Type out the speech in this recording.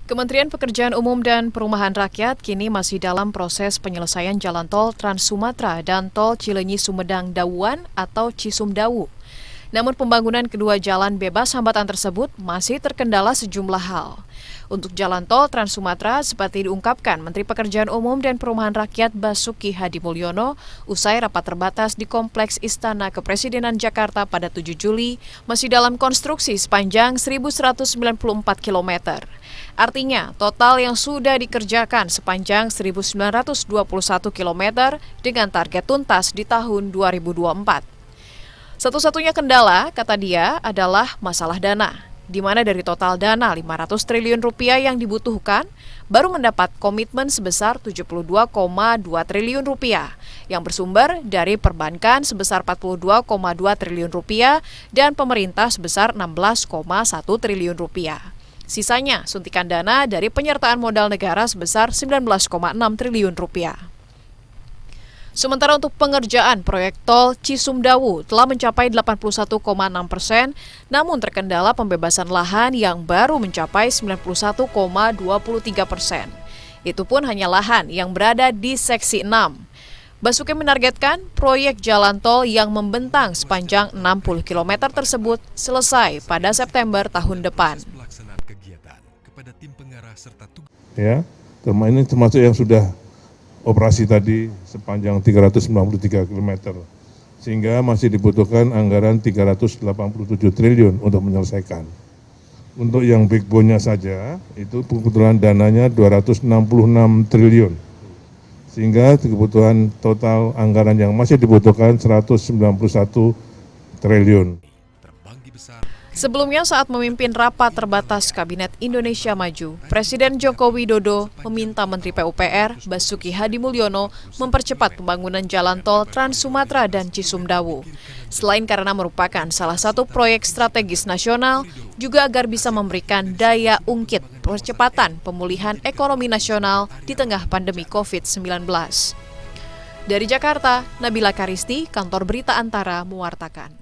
Kementerian Pekerjaan Umum dan Perumahan Rakyat kini masih dalam proses penyelesaian jalan tol Trans Sumatera dan tol Cileunyi-Sumedang-Dawuan atau Cisumdawu. Namun pembangunan kedua jalan bebas hambatan tersebut masih terkendala sejumlah hal. Untuk jalan tol Trans Sumatera, seperti diungkapkan Menteri Pekerjaan Umum dan Perumahan Rakyat Basuki Hadimulyono, usai rapat terbatas di Kompleks Istana Kepresidenan Jakarta pada 7 Juli, masih dalam konstruksi sepanjang 1.194 km. Artinya, total yang sudah dikerjakan sepanjang 1.921 km dengan target tuntas di tahun 2024. Satu-satunya kendala, kata dia, adalah masalah dana, di mana dari total dana 500 triliun rupiah yang dibutuhkan, baru mendapat komitmen sebesar 72,2 triliun rupiah, yang bersumber dari perbankan sebesar 42,2 triliun rupiah dan pemerintah sebesar 16,1 triliun rupiah. Sisanya suntikan dana dari penyertaan modal negara sebesar 19,6 triliun rupiah. Sementara untuk pengerjaan proyek tol Cisumdawu telah mencapai 81,6%, namun terkendala pembebasan lahan yang baru mencapai 91,23%. Itu pun hanya lahan yang berada di seksi 6. Basuki menargetkan proyek jalan tol yang membentang sepanjang 60 km tersebut selesai pada September tahun depan. Ya, ini termasuk yang sudah operasi tadi sepanjang 393 km, sehingga masih dibutuhkan anggaran 387 triliun untuk menyelesaikan. Untuk yang backbone-nya saja, itu kebetulan dananya 266 triliun, sehingga kebutuhan total anggaran yang masih dibutuhkan 191 triliun. Sebelumnya saat memimpin rapat terbatas Kabinet Indonesia Maju, Presiden Joko Widodo meminta Menteri PUPR Basuki Hadimulyono mempercepat pembangunan jalan tol Trans Sumatera dan Cisumdawu. Selain karena merupakan salah satu proyek strategis nasional, juga agar bisa memberikan daya ungkit percepatan pemulihan ekonomi nasional di tengah pandemi COVID-19. Dari Jakarta, Nabila Karisti, Kantor Berita Antara, mewartakan.